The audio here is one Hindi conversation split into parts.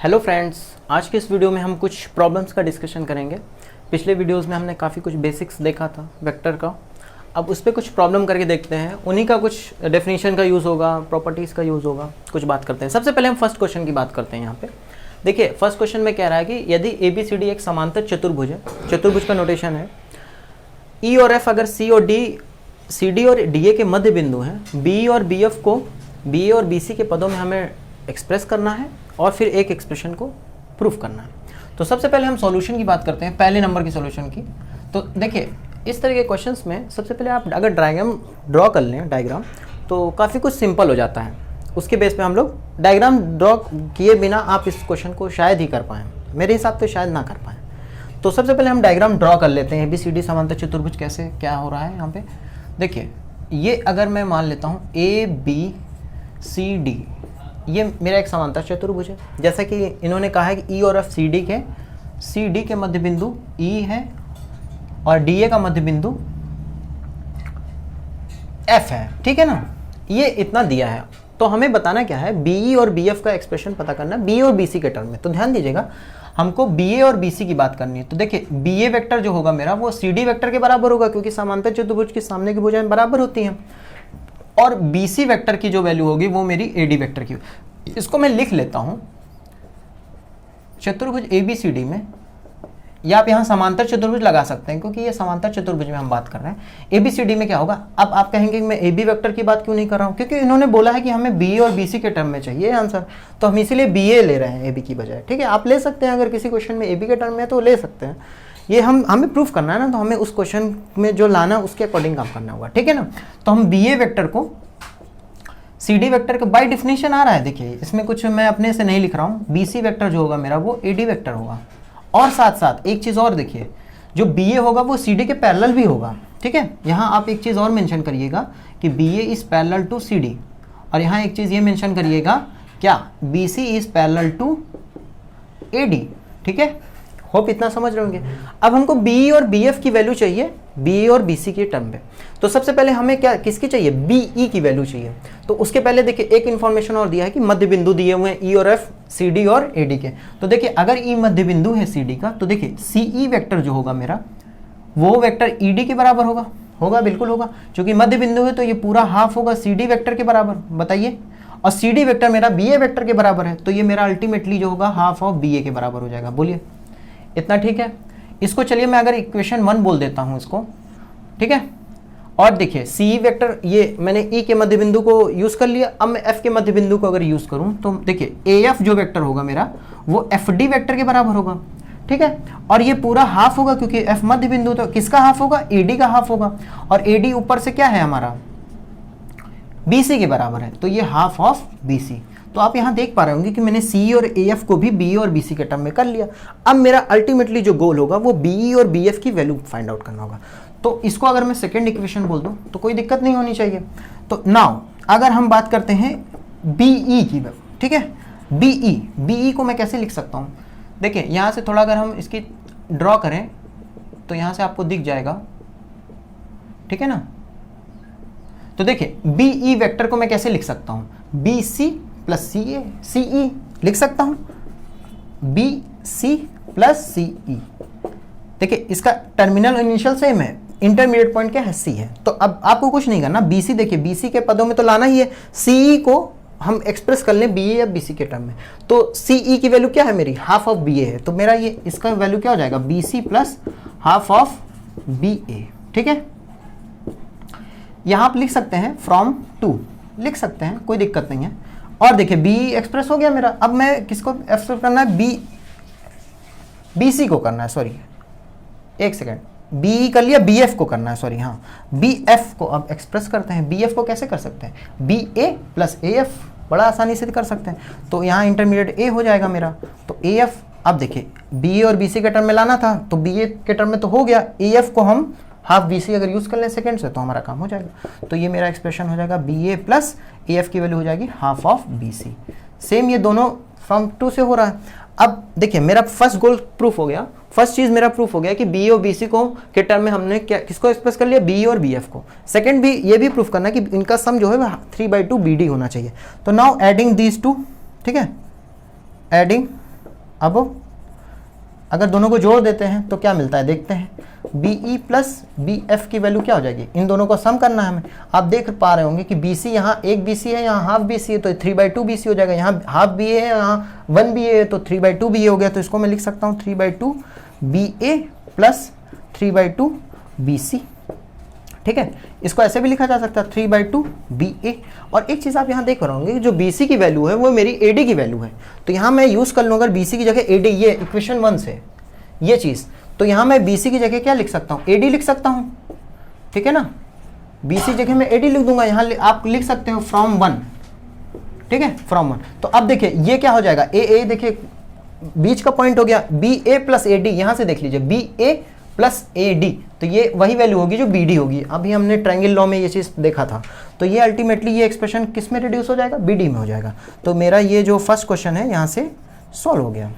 हेलो फ्रेंड्स, आज के इस वीडियो में हम कुछ प्रॉब्लम्स का डिस्कशन करेंगे। पिछले वीडियोस में हमने काफ़ी कुछ बेसिक्स देखा था वेक्टर का। अब उस पर कुछ प्रॉब्लम करके देखते हैं, उन्हीं का कुछ डेफिनेशन का यूज़ होगा, प्रॉपर्टीज़ का यूज़ होगा, कुछ बात करते हैं। सबसे पहले हम फर्स्ट क्वेश्चन की बात करते हैं। यहाँ पे देखिए, फर्स्ट क्वेश्चन में कह रहा है कि यदि ABCD एक समांतर चतुर्भुज है, चतुर्भुज का नोटेशन है, E और F अगर C और D, CD और DA के मध्य बिंदु हैं, B और BF को BA और BC के पदों में हमें एक्सप्रेस करना है और फिर एक एक्सप्रेशन को प्रूफ करना है। तो सबसे पहले हम सॉल्यूशन की बात करते हैं, पहले नंबर की सॉल्यूशन की। तो देखिए, इस तरह के क्वेश्चंस में सबसे पहले आप अगर डायग्राम ड्रॉ कर लें, डायग्राम, तो काफ़ी कुछ सिंपल हो जाता है। उसके बेस पे हम लोग डायग्राम ड्रॉ किए बिना आप इस क्वेश्चन को शायद ही कर पाएँ, मेरे हिसाब से शायद ना कर पाएँ। तो सबसे पहले हम डायग्राम ड्रॉ कर लेते हैं। ABCD समांतर चतुर्भुज कैसे क्या हो रहा है यहाँ पे। देखिए, ये अगर मैं मान लेता हूँ ABCD, ये मेरा एक समांतर चतुर्भुज है। जैसा कि इन्होंने कहा है कि E और F CD के मध्य बिंदु E है और DA का मध्य बिंदु F है, ठीक है ना। ये इतना दिया है, तो हमें बताना क्या है, BE और BF का एक्सप्रेशन पता करना है, BA और BC के टर्म में। तो ध्यान दीजिएगा, हमको BA और BC की बात करनी है। तो देखिए, BA वेक्टर जो होगा मेरा वो CD वेक्टर के बराबर होगा, क्योंकि समांतर चतुर्भुज की सामने की भुजाएं बराबर होती हैं। और BC वेक्टर की जो वैल्यू होगी वो मेरी AD वेक्टर की। इसको मैं लिख लेता हूं चतुर्भुज ABCD में, या आप यहां समांतर चतुर्भुज लगा सकते हैं, क्योंकि ये समांतर चतुर्भुज में हम बात कर रहे हैं। ABCD में क्या होगा, अब आप कहेंगे कि मैं AB वेक्टर की बात क्यों नहीं कर रहा हूं, क्योंकि इन्होंने बोला है कि हमें BA और BC के टर्म में चाहिए आंसर, तो हम इसीलिए BA ले रहे हैं AB की बजाय। ठीक है, आप ले सकते हैं, अगर किसी क्वेश्चन में AB के टर्म में है तो ले सकते हैं। ये हमें प्रूफ करना है ना, तो हमें उस क्वेश्चन में जो लाना उसके अकॉर्डिंग काम करना होगा, ठीक है ना। तो हम BA वेक्टर को CD वेक्टर का बाय डेफिनेशन आ रहा है। देखिए, इसमें कुछ मैं अपने से नहीं लिख रहा हूँ। BC वेक्टर जो होगा मेरा वो AD वेक्टर होगा। और साथ साथ एक चीज़ और देखिए, जो BA होगा वो CD के पैरेलल भी होगा, ठीक है। यहाँ आप एक चीज़ और मेंशन करिएगा कि BA is parallel to CD, और यहाँ एक चीज़ ये मेंशन करिएगा क्या, BC is parallel to AD, ठीक है। होप इतना समझ रहे होंगे। अब हमको BE और BF की वैल्यू चाहिए BA और BC के टर्म में। तो सबसे पहले हमें क्या, किसकी चाहिए, BE की वैल्यू चाहिए। तो उसके पहले देखिए, एक इन्फॉर्मेशन और दिया है कि मध्य बिंदु दिए हुए हैं E और F CD और AD के। तो देखिए, अगर E मध्य बिंदु है CD का, तो देखिए CE वेक्टर जो होगा मेरा वो वेक्टर ED के बराबर होगा, बिल्कुल होगा, क्योंकि मध्य बिंदु है तो ये पूरा हाफ होगा CD वेक्टर के बराबर, बताइए। और CD वेक्टर मेरा BA वेक्टर के बराबर है, तो ये मेरा अल्टीमेटली जो होगा हाफ ऑफ BA के बराबर हो जाएगा। बोलिए, इतना ठीक है। इसको चलिए मैं अगर इक्वेशन 1 बोल देता हूं इसको, ठीक है। और देखिए, CE वेक्टर ये मैंने E के मध्य बिंदु को यूज कर लिया। अब मैं F के मध्य बिंदु को अगर यूज करूं तो देखिए, AF जो वेक्टर होगा मेरा वो FD वेक्टर के बराबर होगा, ठीक है। और ये पूरा हाफ होगा, क्योंकि F मध्य बिंदु, तो किसका हाफ होगा, AD का हाफ होगा। और AD ऊपर से क्या है हमारा, BC के बराबर है, तो ये हाफ ऑफ BC। तो आप यहाँ देख पा रहे होंगे कि मैंने CE और AF को भी BE और BC के टर्म में कर लिया। अब मेरा अल्टीमेटली जो गोल होगा वो BE और BF की वैल्यू फाइंड आउट करना होगा। तो इसको अगर मैं सेकंड इक्वेशन बोल दूं तो कोई दिक्कत नहीं होनी चाहिए। तो नाउ अगर हम बात करते हैं BE की, ठीक है, BE को मैं कैसे लिख सकता हूँ। देखिए, यहाँ से थोड़ा अगर हम इसकी ड्रॉ करें तो यहाँ से आपको दिख जाएगा, ठीक है ना। तो देखिए, BE वेक्टर को मैं कैसे लिख सकता हूँ, BC प्लस CE लिख सकता हूं, BC प्लस CE। देखिए, इसका टर्मिनल इनिशियल सेम है, इंटरमीडिएट पॉइंट क्या है, C है। तो अब आपको कुछ नहीं करना, BC देखिए, BC के पदों में तो लाना ही है, CE को हम एक्सप्रेस कर लें BA या BC के टर्म में। तो CE की वैल्यू क्या है मेरी, हाफ ऑफ BA है, तो मेरा ये इसका वैल्यू क्या हो जाएगा, BC plus half of BA, ठीक है। यहां आप लिख सकते हैं फ्रॉम टू, लिख सकते हैं, कोई दिक्कत नहीं है। और देखिए, BE एक्सप्रेस हो गया मेरा। अब मैं किसको एक्सप्रेस करना है, BC को करना है, सॉरी एक सेकेंड, BE कर लिया, BF को करना है, सॉरी, हाँ, BF को अब एक्सप्रेस करते हैं। BF को कैसे कर सकते हैं, BA प्लस AF, बड़ा आसानी से कर सकते हैं। तो यहाँ इंटरमीडिएट A हो जाएगा मेरा, तो AF। अब देखिए, BA और BC के टर्म में लाना था, तो BA के टर्म में तो हो गया, AF को हम हाफ BC अगर यूज कर लें सेकंड से तो हमारा काम हो जाएगा। तो ये मेरा एक्सप्रेशन हो जाएगा, BA प्लस AF की वैल्यू हो जाएगी हाफ ऑफ BC। सेम ये दोनों फ्रॉम टू से हो रहा है। अब देखिए, मेरा फर्स्ट गोल प्रूफ हो गया, फर्स्ट चीज मेरा प्रूफ हो गया कि BA और BC को के टर्म में हमने क्या किसको एक्सप्रेस कर लिया, BE और BF को। सेकंड भी ये भी प्रूफ करना है कि इनका सम जो है 3/2 BD होना चाहिए। तो नाउ एडिंग दीज टू, ठीक है, एडिंग अब अगर दोनों को जोड़ देते हैं तो क्या मिलता है देखते हैं, BE प्लस BF की वैल्यू क्या हो जाएगी, इन दोनों को सम करना है हमें। आप देख पा रहे होंगे कि BC यहाँ एक BC है, यहाँ हाफ BC है, तो 3/2 BC हो जाएगा। यहाँ हाफ BA है, यहाँ 1 BA है, तो 3/2 BA हो गया। तो इसको मैं लिख सकता हूँ 3/2 BA प्लस 3/2 BC। ठीक है, इसको ऐसे भी लिखा जा सकता है 3/2 BA। और एक चीज़ आप यहाँ देख रहे होंगे, जो BC की वैल्यू है वो मेरी AD की वैल्यू है, तो यहाँ मैं यूज़ कर लूँगा BC की जगह AD, ये इक्वेशन 1 से ये चीज़, तो यहाँ मैं BC की जगह क्या लिख सकता हूँ, AD लिख सकता हूँ। ठीक है ना, BC जगह मैं AD लिख दूंगा, यहाँ आप लिख सकते हो फ्रॉम 1। ठीक है, फ्रॉम 1। तो अब देखिए ये क्या हो जाएगा, AA देखिए बीच का पॉइंट हो गया, BA प्लस AD, यहाँ से देख लीजिए BA प्लस AD, तो ये वही वैल्यू होगी जो BD होगी। अभी हमने ट्रायंगल लॉ में ये चीज़ देखा था। तो ये अल्टीमेटली ये एक्सप्रेशन किस में रिड्यूस हो जाएगा, BD में हो जाएगा। तो मेरा ये जो फर्स्ट क्वेश्चन है यहाँ से सॉल्व हो गया।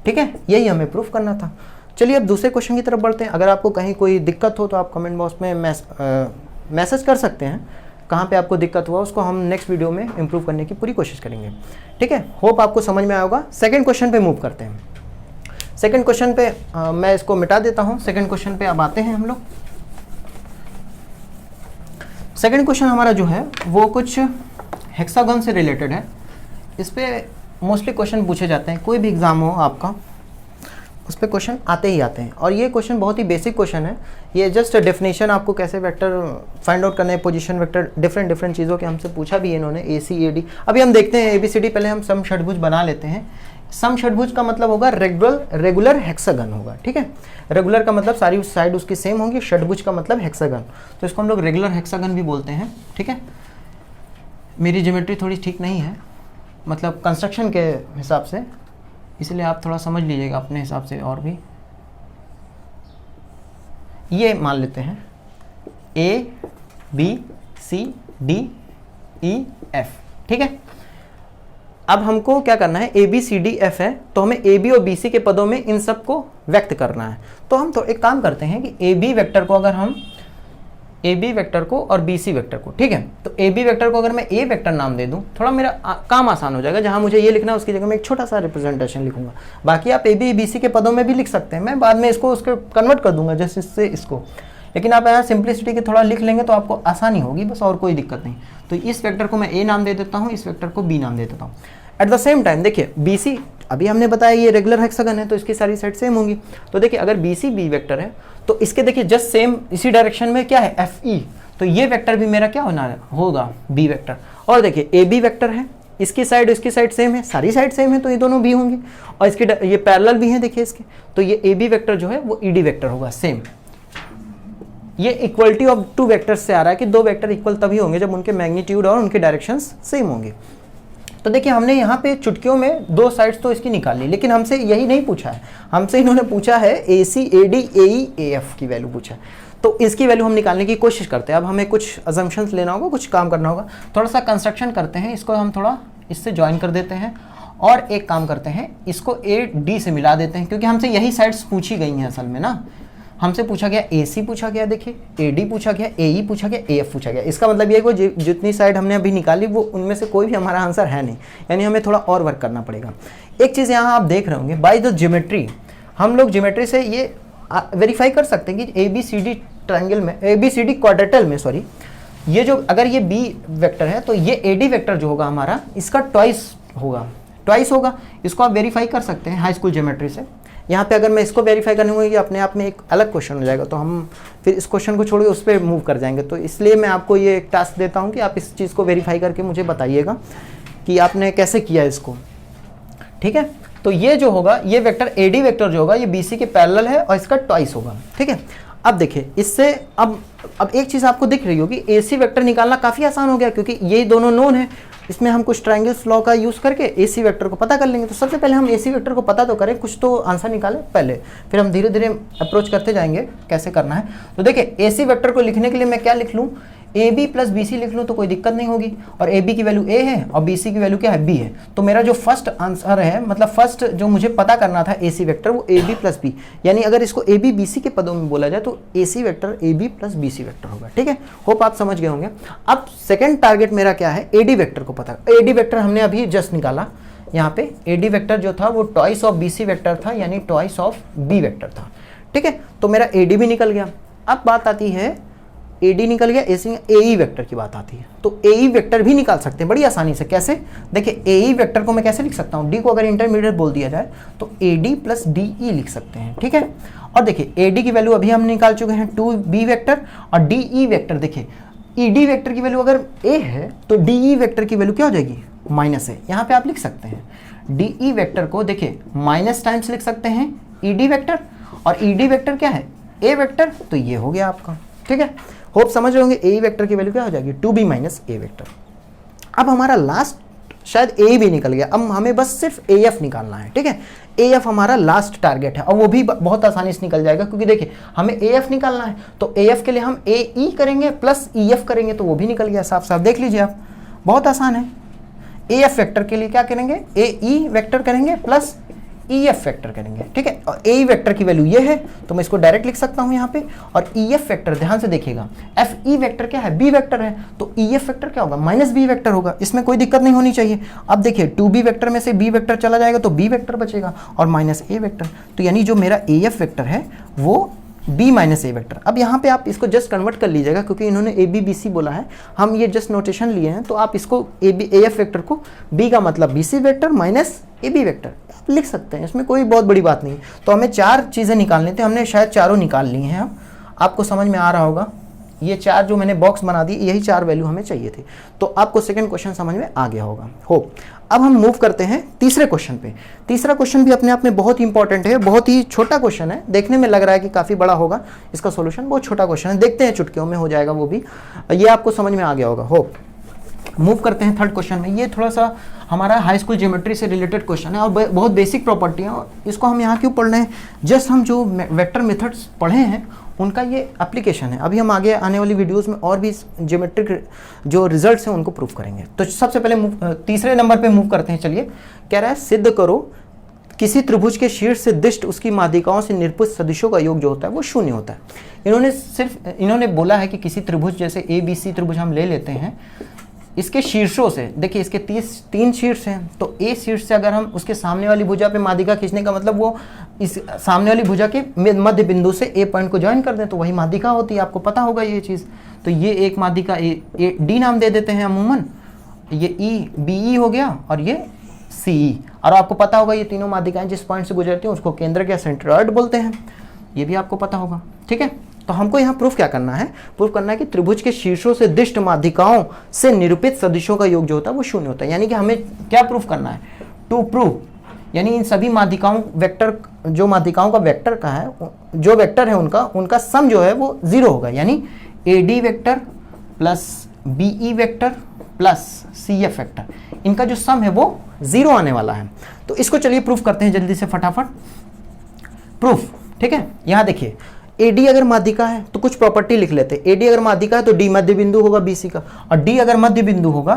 ठीक है, यही हमें प्रूफ करना था। चलिए अब दूसरे क्वेश्चन की तरफ बढ़ते हैं। अगर आपको कहीं कोई दिक्कत हो तो आप कमेंट बॉक्स में मैसेज कर सकते हैं, कहाँ पे आपको दिक्कत हुआ उसको हम नेक्स्ट वीडियो में इंप्रूव करने की पूरी कोशिश करेंगे। ठीक है, होप आपको समझ में आया होगा। सेकंड क्वेश्चन पे मूव करते हैं। सेकंड क्वेश्चन पे मैं इसको मिटा देता हूँ। सेकंड क्वेश्चन पे अब आते हैं हम लोग। सेकंड क्वेश्चन हमारा जो है वो कुछ हेक्सागन से रिलेटेड है। इस पे मोस्टली क्वेश्चन पूछे जाते हैं, कोई भी एग्जाम हो आपका उस पर क्वेश्चन आते ही आते हैं। और ये क्वेश्चन बहुत ही बेसिक क्वेश्चन है। ये जस्ट डेफिनेशन आपको कैसे वेक्टर फाइंड आउट करना है, पोजीशन वेक्टर, डिफरेंट चीज़ों के हमसे पूछा भी है इन्होंने, ACAD। अभी हम देखते हैं ABCD, पहले हम सम षटभुज बना लेते हैं। सम षटभुज का मतलब होगा रेगुलर हेक्सागन होगा। ठीक है, रेगुलर का मतलब सारी साइड उसकी सेम होंगी, षटभुज का मतलब हेक्सागन, तो इसको हम लोग रेगुलर हेक्सागन भी बोलते हैं। ठीक है, मेरी ज्योमेट्री थोड़ी ठीक नहीं है, मतलब कंस्ट्रक्शन के हिसाब से, इसलिए आप थोड़ा समझ लीजिएगा अपने हिसाब से। और भी ये मान लेते हैं ABCDEF। ठीक है, अब हमको क्या करना है, ABCDF है तो हमें AB और BC के पदों में इन सब को व्यक्त करना है। तो हम तो एक काम करते हैं कि AB वेक्टर को अगर हम AB वेक्टर को और BC वेक्टर को, ठीक है, तो AB वेक्टर को अगर मैं A वेक्टर नाम दे दूं, थोड़ा मेरा काम आसान हो जाएगा। जहां मुझे ये लिखना है उसकी जगह मैं एक छोटा सा रिप्रेजेंटेशन लिखूंगा। बाकी आप AB BC के पदों में भी लिख सकते हैं, मैं बाद में इसको उसके कन्वर्ट कर दूंगा जैसे इससे इसको, लेकिन आप यहाँ सिंप्लिसिटी के थोड़ा लिख लेंगे तो आपको आसानी होगी बस, और कोई दिक्कत नहीं। तो इस वेक्टर को मैं A नाम दे देता हूँ, इस वेक्टर को B नाम दे देता हूँ। एट द सेम टाइम देखिए BC, अभी हमने बताया ये रेगुलर हेक्सागन है तो इसकी सारी साइड सेम होंगी। तो देखिए अगर BC B वेक्टर है तो इसके देखिए जस्ट सेम इसी डायरेक्शन में क्या है FE, तो ये वेक्टर भी मेरा क्या होगा B वेक्टर। और देखिए AB वेक्टर है, इसकी साइड सेम है, सारी साइड सेम है तो ये दोनों भी होंगे, और इसके ये पैरेलल भी हैं देखिए इसके, तो ये AB वेक्टर जो है वो ED वेक्टर होगा सेम। ये इक्वलिटी ऑफ टू वेक्टर्स से आ रहा है कि दो वेक्टर इक्वल तभी होंगे जब उनके मैग्नीट्यूड और उनके डायरेक्शंस सेम होंगे। तो देखिए हमने यहाँ पे चुटकियों में दो साइड्स तो इसकी निकाली, लेकिन हमसे यही नहीं पूछा है, हमसे इन्होंने पूछा है ACAD AE AF की वैल्यू पूछा है। तो इसकी वैल्यू हम निकालने की कोशिश करते हैं। अब हमें कुछ अजम्पशंस लेना होगा, कुछ काम करना होगा, थोड़ा सा कंस्ट्रक्शन करते हैं, इसको हम थोड़ा इससे ज्वाइन कर देते हैं और एक काम करते हैं इसको AD से मिला देते हैं, क्योंकि हमसे यही साइड्स पूछी गई हैं असल में ना। हमसे पूछा गया AC पूछा गया, देखिए AD पूछा गया, AE पूछा गया, AF पूछा गया। इसका मतलब ये है कि जितनी साइड हमने अभी निकाली वो उनमें से कोई भी हमारा आंसर है नहीं, यानी हमें थोड़ा और वर्क करना पड़ेगा। एक चीज़ यहाँ आप देख रहे होंगे, बाय द ज्योमेट्री, हम लोग ज्योमेट्री से ये वेरीफाई कर सकते हैं कि ABCD ट्रायंगल में, ABCD क्वाड्रेटल में, सॉरी, ये जो अगर ये B वेक्टर है तो ये AD वेक्टर जो होगा हमारा इसका ट्वाइस होगा। इसको आप वेरीफाई कर सकते हैं हाई स्कूल ज्योमेट्री से। यहाँ पे अगर मैं इसको वेरीफाई करने होगी अपने आप में एक अलग क्वेश्चन हो जाएगा, तो हम फिर इस क्वेश्चन को छोड़ के उस पर मूव कर जाएंगे। तो इसलिए मैं आपको ये एक टास्क देता हूँ कि आप इस चीज़ को वेरीफाई करके मुझे बताइएगा कि आपने कैसे किया इसको। ठीक है, तो ये जो होगा, ये वेक्टर AD वेक्टर जो होगा ये BC के पैरेलल है और इसका ट्वाइस होगा। ठीक है, अब देखिए इससे अब एक चीज़ आपको दिख रही होगी, AC वेक्टर निकालना काफ़ी आसान हो गया क्योंकि ये दोनों नोन है। इसमें हम कुछ ट्रायंगल्स लॉ का यूज़ करके AC वेक्टर को पता कर लेंगे। तो सबसे पहले हम AC वेक्टर को पता तो करें, कुछ तो आंसर निकालें पहले, फिर हम धीरे धीरे अप्रोच करते जाएंगे कैसे करना है। तो देखिए AC वेक्टर को लिखने के लिए मैं क्या लिख लूँ, AB प्लस BC लिख लूँ तो कोई दिक्कत नहीं होगी, और AB की वैल्यू A है और BC की वैल्यू क्या है B है। तो मेरा जो फर्स्ट आंसर है, मतलब फर्स्ट जो मुझे पता करना था AC वेक्टर, वो AB प्लस B, यानी अगर इसको AB BC के पदों में बोला जाए तो AC vector AB plus BC vector होगा। ठीक है, होप आप समझ गए होंगे। अब सेकेंड टारगेट मेरा क्या है, AD वेक्टर को पता। AD वेक्टर हमने अभी जस्ट निकाला, यहाँ पे AD वेक्टर जो था वो ट्वाइस ऑफ BC वेक्टर था, यानी ट्वाइस ऑफ B वेक्टर था। ठीक है, तो मेरा AD भी निकल गया। अब बात आती है AD निकल गया, ऐसे AE वेक्टर की बात आती है। तो AE वेक्टर भी निकाल सकते हैं बड़ी आसानी से। कैसे? देखिए AE वेक्टर को मैं कैसे लिख सकता हूँ, D को अगर इंटरमीडिएट बोल दिया जाए तो AD प्लस DE लिख सकते हैं। ठीक है, और देखिए AD की वैल्यू अभी हम निकाल चुके हैं 2B वेक्टर, और DE वेक्टर देखिए ED वेक्टर की वैल्यू अगर A है तो DE वेक्टर की वैल्यू क्या हो जाएगी, माइनस है। यहाँ पे आप लिख सकते हैं DE वेक्टर को देखिए माइनस टाइम्स लिख सकते हैं ED वेक्टर, और ED वेक्टर क्या है, A वेक्टर, तो ये हो गया आपका। ठीक है, होप समझ रहे होंगे। AE वेक्टर की वैल्यू क्या हो जाएगी, 2B माइनस A वेक्टर। अब हमारा लास्ट शायद A भी निकल गया, अब हमें बस सिर्फ AF निकालना है। ठीक है, AF हमारा लास्ट टारगेट है, और वो भी बहुत आसानी से निकल जाएगा, क्योंकि देखिए हमें AF निकालना है तो AF के लिए हम AE करेंगे प्लस EF करेंगे, तो वो भी निकल गया साफ साफ। देख लीजिए आप, बहुत आसान है। AF वेक्टर के लिए क्या करेंगे, AE वेक्टर करेंगे प्लस EF वेक्टर करेंगे। ठीक है, और AE वेक्टर की वैल्यू ये है तो मैं इसको डायरेक्ट लिख सकता हूं यहाँ पे, और EF वेक्टर ध्यान से देखिएगा, FE वेक्टर क्या है, B वेक्टर है, तो EF वेक्टर क्या होगा, माइनस B वेक्टर होगा। इसमें कोई दिक्कत नहीं होनी चाहिए। अब देखिए 2B वेक्टर में से B वेक्टर चला जाएगा तो B वेक्टर बचेगा, और माइनस A वेक्टर, तो यानी जो मेरा AF वेक्टर है वो B माइनस A वेक्टर। अब यहाँ पे आप इसको जस्ट कन्वर्ट कर लीजिएगा, क्योंकि इन्होंने ABBC बोला है, हम ये जस्ट नोटेशन लिए हैं, तो आप इसको AF वेक्टर को B का मतलब BC vector minus AB vector आप लिख सकते हैं, इसमें कोई बहुत बड़ी बात नहीं है। तो हमें 4 चीज़ें निकालनी थी, हमने शायद चारों निकाल ली हैं। अब आपको समझ में आ रहा होगा, ये 4 जो मैंने बॉक्स बना दी, यही 4 वैल्यू हमें चाहिए थी। तो आपको सेकंड क्वेश्चन समझ में आ गया होगा। अब हम मूव करते हैं तीसरे क्वेश्चन पे। तीसरा क्वेश्चन भी अपने आप में बहुत ही इंपॉर्टेंट है, बहुत ही छोटा क्वेश्चन है, देखने में लग रहा है कि काफ़ी बड़ा होगा, इसका सॉल्यूशन बहुत छोटा क्वेश्चन है, देखते हैं चुटकियों में हो जाएगा वो भी, ये आपको समझ में आ गया होगा। मूव करते हैं थर्ड क्वेश्चन में। ये थोड़ा सा हमारा हाई स्कूल ज्योमेट्री से रिलेटेड क्वेश्चन है, और बहुत बेसिक प्रॉपर्टी है, और इसको हम यहाँ क्यों पढ़ रहे हैं, जस्ट हम जो वेक्टर मेथड्स पढ़े हैं उनका ये एप्लीकेशन है। अभी हम आगे आने वाली वीडियोस में और भी ज्योमेट्रिक जो रिजल्ट्स हैं उनको प्रूव करेंगे। तो सबसे पहले तीसरे नंबर पे मूव करते हैं। चलिए, कह रहा है सिद्ध करो किसी त्रिभुज के शीर्ष से दिष्ट उसकी माध्यिकाओं से निरूपित सदिशों का योग जो होता है वो शून्य होता है। इन्होंने बोला है कि किसी त्रिभुज जैसे ABC त्रिभुज हम ले लेते हैं, इसके शीर्षों से देखिए इसके 3 शीर्ष हैं, तो A शीर्ष से अगर हम उसके सामने वाली भुजा पे माध्यिका खींचने का मतलब वो इस सामने वाली भुजा के मध्य बिंदु से A पॉइंट को ज्वाइन कर दें तो वही माध्यिका होती है, आपको पता होगा ये चीज़। तो ये एक माध्यिका D नाम दे देते हैं अमूमन, ये BE हो गया, और ये CE, और आपको पता होगा ये तीनों माध्यिकाएं जिस पॉइंट से गुजरती हैं उसको केंद्र या सेंट्रॉइड बोलते हैं, ये भी आपको पता होगा। ठीक है, तो हमको यहाँ प्रूफ क्या करना है, प्रूफ करना है कि त्रिभुज के शीर्षों से दिष्ट माध्यिकाओं से निरूपित सदिशों का योग जो होता है वो शून्य होता है। यानी कि हमें क्या प्रूफ करना है, टू प्रूव, यानी इन सभी माध्यिकाओं वेक्टर, जो माध्यिकाओं का वेक्टर का है, जो वेक्टर है उनका सम जो है वो 0 होगा, यानी AD vector plus BE vector plus CF vector, इनका जो सम है वो 0 आने वाला है। तो इसको चलिए प्रूफ करते हैं जल्दी से फटाफट। प्रूफ, ठीक है, यहाँ देखिए AD अगर माध्यिका है तो कुछ प्रॉपर्टी लिख लेते हैं। AD अगर माध्यिका है तो D मध्य बिंदु होगा BC का, और D अगर मध्य बिंदु होगा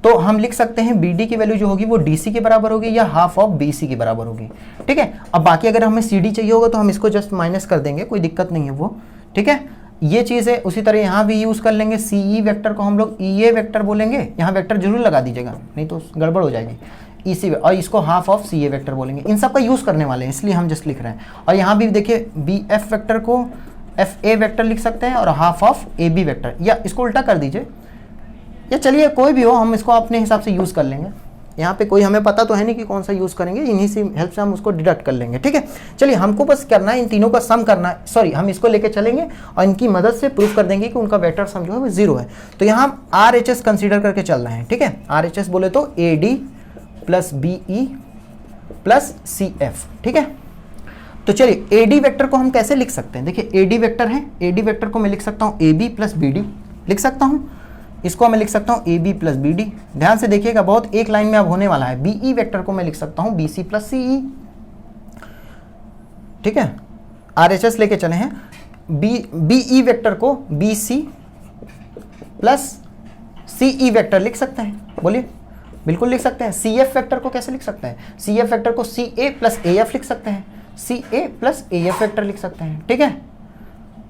तो हम लिख सकते हैं BD की वैल्यू जो होगी वो DC के बराबर होगी या हाफ ऑफ BC के बराबर होगी। ठीक है, अब बाकी अगर हमें CD चाहिए होगा तो हम इसको जस्ट माइनस कर देंगे, कोई दिक्कत नहीं है वो। ठीक है, ये चीज़ है। उसी तरह यहाँ भी यूज़ कर लेंगे, CE वेक्टर को हम लोग EA वेक्टर बोलेंगे, यहाँ वेक्टर जरूर लगा दीजिएगा नहीं तो गड़बड़ हो जाएगी। EC, और इसको हाफ ऑफ CA वेक्टर बोलेंगे। इन सब का यूज़ करने वाले हैं इसलिए हम जस्ट लिख रहे हैं। और यहाँ भी देखिए BF वेक्टर को FA वेक्टर लिख सकते हैं और हाफ ऑफ AB वेक्टर, या इसको उल्टा कर दीजिए, या चलिए कोई भी हो, हम इसको अपने हिसाब से यूज़ कर लेंगे। यहाँ पे कोई हमें पता तो है नहीं कि कौन सा यूज़ करेंगे, इन्हीं से हेल्प से हम उसको डिडक्ट कर लेंगे। ठीक है, चलिए हमको बस करना है इन तीनों का सम करना है, सॉरी हम इसको लेके चलेंगे और इनकी मदद से प्रूफ कर देंगे कि उनका वेक्टर सम जो है वो 0 है। तो यहाँ हम RHS कंसीडर करके चल रहे हैं। ठीक है, RHS बोले तो AD plus BE plus CF। ठीक है, तो चलिए AD वेक्टर को हम कैसे लिख सकते हैं, देखिए AD वेक्टर है, AD वेक्टर को मैं लिख सकता हूँ AB प्लस BD लिख सकता हूँ, इसको मैं लिख सकता हूँ AB प्लस BD। ध्यान से देखिएगा, बहुत एक लाइन में अब होने वाला है। BE वेक्टर को मैं लिख सकता हूँ BC प्लस CE। ठीक है, RHS लेके चले हैं, BE वेक्टर को BC प्लस CE वेक्टर लिख सकते हैं, बोलिए, बिल्कुल लिख सकते हैं। CF वेक्टर को कैसे लिख सकते हैं, CF वेक्टर को CA प्लस AF लिख सकते हैं, CA प्लस AF वेक्टर लिख सकते हैं। ठीक है,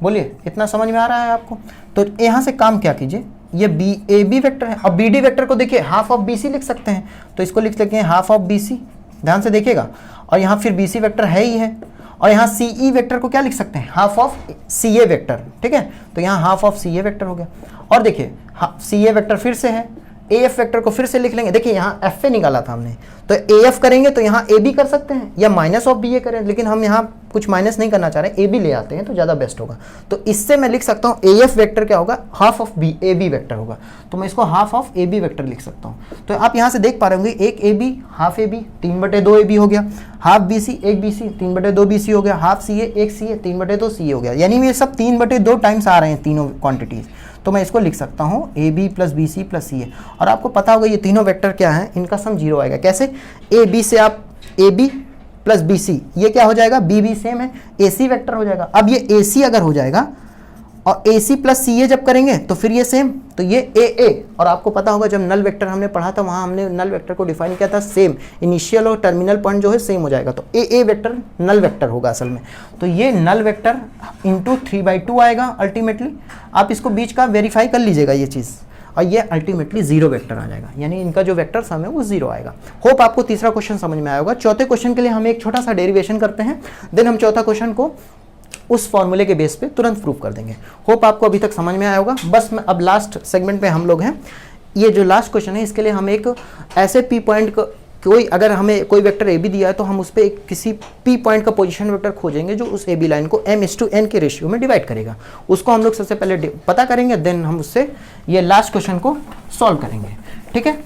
बोलिए, इतना समझ में आ रहा है आपको। तो यहाँ से काम क्या कीजिए, ये बी ए बी वेक्टर है। अब बी डी वेक्टर को देखिए हाफ ऑफ बी सी लिख सकते हैं, तो इसको लिख सकते हैं हाफ ऑफ बी सी, ध्यान से देखिएगा। और यहाँ फिर बी सी वेक्टर है ही है, और यहाँ सी ई वेक्टर को क्या लिख सकते हैं, half of C A vector, ठीक है। तो यहाँ half of C A vector हो गया। और देखिए सी ए वेक्टर फिर से है, ए एफ वेक्टर को फिर से लिख लेंगे। देखिए यहाँ एफ ए निकाला था हमने, तो ए एफ करेंगे तो यहाँ ए बी कर सकते हैं, या माइनस ऑफ बी ए करें, लेकिन हम यहाँ कुछ माइनस नहीं करना चाह रहे, ए बी ले आते हैं तो ज़्यादा बेस्ट होगा। तो इससे मैं लिख सकता हूँ ए एफ वेक्टर क्या होगा, half of B A B vector होगा, तो मैं इसको half of A B vector लिख सकता हूँ। तो आप यहाँ से देख पा रहे होंगे, एक A B half A B 3/2 A B हो गया, हाफ बी सी एक बी सी 3/2 बी सी हो गया, हाफ सी ए एक सी ए 3/2 सी ए हो गया, यानी ये सब 3/2 टाइम्स आ रहे हैं तीनों क्वांटिटीज़। तो मैं इसको लिख सकता हूँ A B plus B C plus C A. और आपको पता होगा ये तीनों वेक्टर क्या हैं, इनका सम 0 आएगा। कैसे, ए बी से आप A B plus B C, ये क्या हो जाएगा, बी बी सेम है, ए सी वेक्टर हो जाएगा। अब ये ए सी अगर हो जाएगा और ए सी प्लस सी ए जब करेंगे तो फिर ये सेम, तो ये ए ए। और आपको पता होगा जब नल वेक्टर हमने पढ़ा था वहाँ हमने नल वेक्टर को डिफाइन किया था, सेम इनिशियल और टर्मिनल पॉइंट जो है सेम हो जाएगा, तो ए ए वेक्टर नल वेक्टर होगा असल में। तो ये नल वेक्टर इंटू 3/2 आएगा अल्टीमेटली। आप इसको बीच का वेरीफाई कर लीजिएगा ये चीज़, और ये अल्टीमेटली 0 वेक्टर आ जाएगा, यानी इनका जो वेक्टर सम है वो 0 आएगा। होप आपको तीसरा क्वेश्चन समझ में आया होगा। चौथे क्वेश्चन के लिए हम एक छोटा सा डेरिवेशन करते हैं, देन हम चौथा क्वेश्चन को उस फॉर्मूले के बेस पे तुरंत प्रूव कर देंगे। होप आपको अभी तक समझ में आया होगा। बस मैं अब लास्ट सेगमेंट पे हम लोग हैं। ये जो लास्ट क्वेश्चन है इसके लिए हम एक ऐसे पी पॉइंट को, कोई अगर हमें कोई वेक्टर ए बी दिया है तो हम उस पर किसी पी पॉइंट का पोजीशन वेक्टर खोजेंगे जो उस ए बी लाइन को m/n के रेशियो में डिवाइड करेगा। उसको हम लोग सबसे पहले पता करेंगे, देन हम उससे ये लास्ट क्वेश्चन को सॉल्व करेंगे, ठीक है।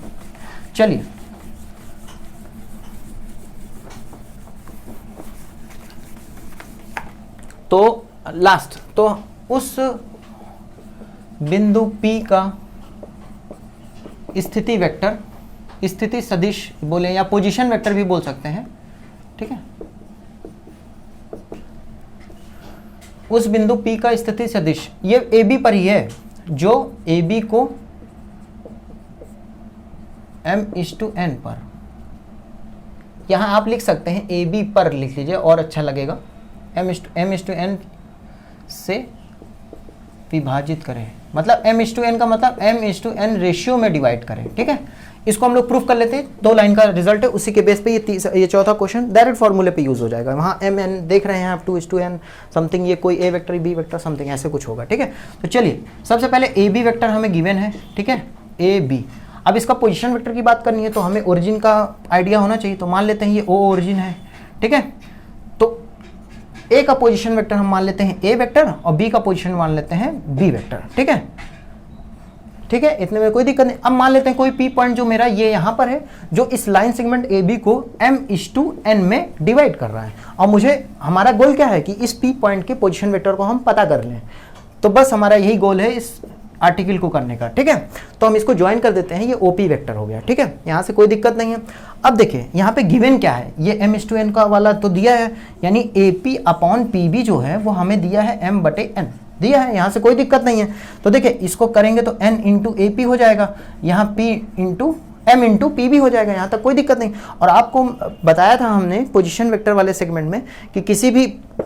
चलिए तो लास्ट, तो उस बिंदु P का स्थिति वेक्टर, स्थिति सदिश बोले या पोजीशन वेक्टर भी बोल सकते हैं, ठीक है। उस बिंदु P का स्थिति सदिश ये AB पर ही है, जो AB को m/n पर, यहां आप लिख सकते हैं AB पर लिख लीजिए और अच्छा लगेगा, m/n से विभाजित करें, मतलब m/n का मतलब m/n रेशियो में डिवाइड करें, ठीक है। इसको हम लोग प्रूफ कर लेते हैं, 2 लाइन का रिजल्ट है, उसी के बेस पे ये चौथा क्वेश्चन डायरेक्ट फॉर्मूले पे यूज हो जाएगा। वहाँ mn देख रहे हैं आप 2:n समथिंग, ये कोई a vector b vector something ऐसे कुछ होगा, ठीक है। तो चलिए सबसे पहले ए बी वेक्टर हमें गिवन है, ठीक है, ए बी। अब इसका पोजिशन वेक्टर की बात करनी है तो हमें ओरिजिन का आइडिया होना चाहिए, तो मान लेते हैं ये ओ ओरिजिन है, ठीक है। तो ए का पोजीशन वेक्टर हम मान लेते हैं ए वेक्टर और बी का पोजीशन मान लेते हैं बी वेक्टर, ठीक है, ठीक है। इतने में कोई दिक्कत नहीं। अब मान लेते हैं कोई पी पॉइंट जो मेरा ये यहाँ पर है, जो इस लाइन सेगमेंट ए बी को m/n में डिवाइड कर रहा है, और मुझे हमारा गोल क्या है कि इस पी पॉइंट के पोजीशन वेक्टर को हम पता कर लें। तो बस हमारा यही गोल है इस आर्टिकल को करने का, ठीक है। तो हम इसको ज्वाइन कर देते हैं, ये ओपी वेक्टर हो गया, ठीक है, यहाँ से कोई दिक्कत नहीं है। अब देखिए यहाँ पे गिवन क्या है, ये m/n का वाला तो दिया है, यानी AP/PB जो है वो हमें दिया है m/n दिया है, यहाँ से कोई दिक्कत नहीं है। तो देखिए इसको करेंगे तो n × AP हो जाएगा, यहाँ P × m × PB हो जाएगा, यहाँ तक कोई दिक्कत नहीं। और आपको बताया था हमने पोजीशन वेक्टर वाले सेगमेंट में कि किसी भी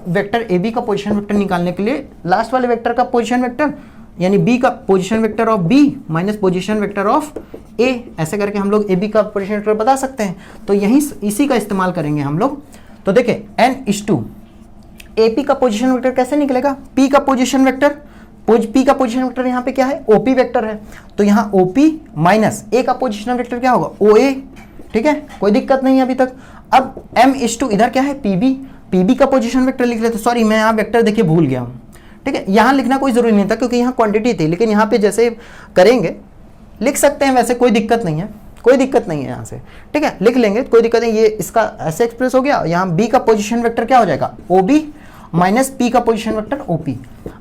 वेक्टर AB का पोजीशन वेक्टर निकालने के लिए लास्ट वाले वेक्टर का पोजीशन वेक्टर यानी B का position vector of B minus position vector of A, ऐसे करके हम लोग AB का पोजीशन वेक्टर बता सकते हैं। तो यही इसी का इस्तेमाल करेंगे हम लोग। तो देखिए n/2 AP का पोजीशन वेक्टर कैसे निकलेगा, P का पोजीशन वेक्टर, P का पोजीशन वेक्टर यहाँ पे क्या है, OP वेक्टर है, तो यहाँ OP माइनस A का पोजीशन वेक्टर क्या होगा, OA, ठीक है, कोई दिक्कत नहीं है अभी तक। अब m/2 इधर क्या है, PB का पोजीशन वेक्टर लिख लेते, सॉरी मैं यहाँ वेक्टर देखिए भूल गया हूँ, ठीक है। यहाँ लिखना कोई जरूरी नहीं था क्योंकि यहाँ क्वांटिटी थी, लेकिन यहाँ पे जैसे करेंगे लिख सकते हैं, वैसे कोई दिक्कत नहीं है, कोई दिक्कत नहीं है यहाँ से, ठीक है, लिख लेंगे, कोई दिक्कत नहीं। ये इसका ऐसे एक्सप्रेस हो गया, यहाँ B का पोजीशन वेक्टर क्या हो जाएगा, OB माइनस P का पोजीशन वेक्टर OP।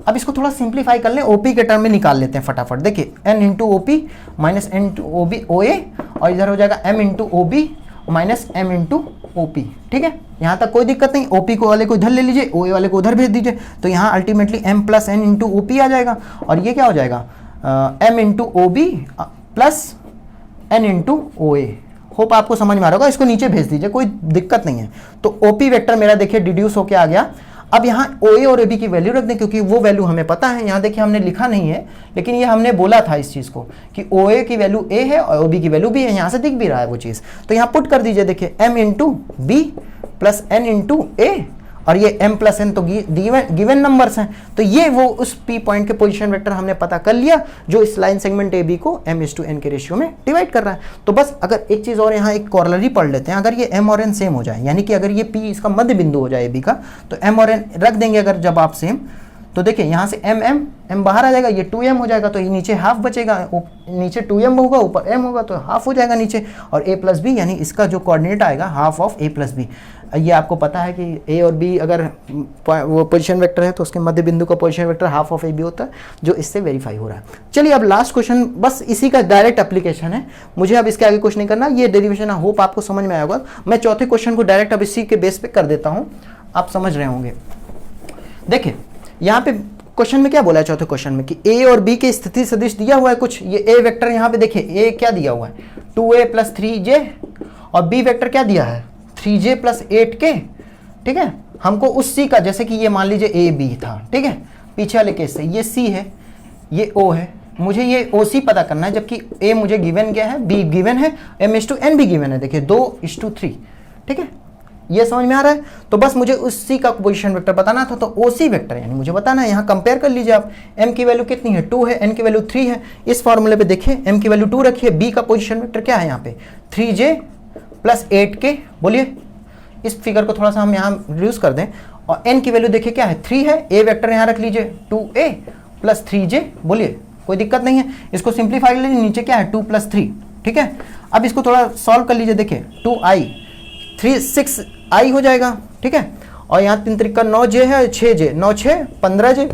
अब इसको थोड़ा सिंप्लीफाई कर लें, OP के टर्म में निकाल लेते हैं फटाफट। देखिए n × OP minus n × OB OA, और इधर हो जाएगा m × OB minus m × OP, ठीक है, यहाँ तक कोई दिक्कत नहीं। OP को वाले को इधर ले लीजिए, OA वाले को उधर भेज दीजिए, तो यहाँ ultimately m plus n × OP आ जाएगा, और ये क्या हो जाएगा m × OB plus n × OA। Hope आपको समझ में आ रहा होगा, इसको नीचे भेज दीजिए, कोई दिक्कत नहीं है। तो OP वेक्टर मेरा देखिए डिड्यूस होके आ गया। अब यहाँ OA और AB की वैल्यू रख दें, क्योंकि वो वैल्यू हमें पता है। यहाँ देखिए हमने लिखा नहीं है, लेकिन ये हमने बोला था इस चीज़ को कि OA की वैल्यू A है और OB की वैल्यू B है, यहाँ से दिख भी रहा है वो चीज़। तो यहाँ पुट कर दीजिए, देखिए m into B plus n into A, और ये m प्लस n तो गिवन नंबर्स हैं, तो ये वो उस P पॉइंट के पोजीशन वेक्टर हमने पता कर लिया जो इस लाइन सेगमेंट AB को m/n के रेशियो में डिवाइड कर रहा है। तो बस अगर एक चीज़ और यहाँ एक कॉर्लरी पढ़ लेते हैं, अगर ये m और n सेम हो जाए, यानी कि अगर ये P इसका मध्य बिंदु हो जाए AB का, तो m और n रख देंगे अगर जब आप सेम, तो देखिए यहाँ से m बाहर आ जाएगा, ये 2m हो जाएगा, तो ये नीचे हाफ बचेगा, नीचे 2m होगा, ऊपर m होगा, तो हाफ हो जाएगा नीचे, और a प्लस बी, यानी इसका जो कोऑर्डिनेट आएगा half of a plus B. ये आपको पता है कि a और b अगर वो पोजीशन वेक्टर है तो उसके मध्य बिंदु का position vector half of ab होता है, जो इससे वेरीफाई हो रहा है। चलिए अब लास्ट क्वेश्चन, बस इसी का डायरेक्ट एप्लीकेशन है, मुझे अब इसके आगे कुछ नहीं करना। ये डेरिवेशन होप आपको समझ में आया होगा। मैं चौथे क्वेश्चन को डायरेक्ट अब इसी के बेस पे कर देता हूँ, आप समझ रहे होंगे। देखिए यहाँ पे क्वेश्चन में क्या बोला है, चौथे क्वेश्चन में कि a और b के स्थिति सदिश दिया हुआ है कुछ, ये a वेक्टर यहाँ पे देखिए a क्या दिया हुआ है 2a प्लस 3j, और b वेक्टर क्या दिया है 3j प्लस 8k, ठीक है। हमको उस c का, जैसे कि ये मान लीजिए a b था, ठीक है, पीछे वाले केस से ये c है, ये o है, मुझे ये OC पता करना है, जबकि a मुझे गिवन गया है, b गिवन है, m/n भी गिवन है, देखिए 2:3, ठीक है, ये समझ में आ रहा है। तो बस मुझे उस C का पोजीशन वेक्टर बताना था, तो OC वेक्टर यानी मुझे बताना है। यहाँ कंपेयर कर लीजिए आप, m की वैल्यू कितनी है 2 है, n की वैल्यू 3 है, इस फॉर्मूले पे देखिए m की वैल्यू 2 रखिए, b का पोजीशन वेक्टर क्या है यहाँ पे 3j प्लस 8k, बोलिए इस फिगर को थोड़ा सा हम यहाँ रिड्यूस कर दें, और n की वैल्यू देखिए क्या है 3 है, a वेक्टर यहाँ रख लीजिए 2a प्लस 3j, बोलिए कोई दिक्कत नहीं है। इसको सिंप्लीफाई कर लीजिए, नीचे क्या है 2 प्लस 3, ठीक है। अब इसको थोड़ा सॉल्व कर लीजिए, देखिए 2i 6i हो जाएगा, ठीक है, और यहाँ 3 त्रिक का 9j है, 6j 9 6 15j,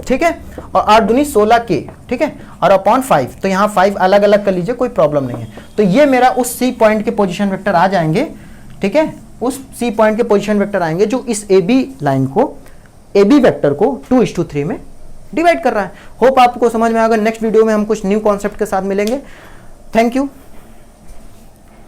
ठीक है, और 8 दूनी 16k, ठीक है, और अपॉन 5, तो यहाँ 5 अलग अलग कर लीजिए, कोई प्रॉब्लम नहीं है। तो ये मेरा उस C पॉइंट के पोजीशन वेक्टर आ जाएंगे, ठीक है, उस C पॉइंट के पोजीशन वेक्टर आएंगे जो इस AB लाइन को, AB वेक्टर को 2:3 में डिवाइड कर रहा है। होप आपको समझ में आएगा। नेक्स्ट वीडियो में हम कुछ न्यू कॉन्सेप्ट के साथ मिलेंगे। Thank you.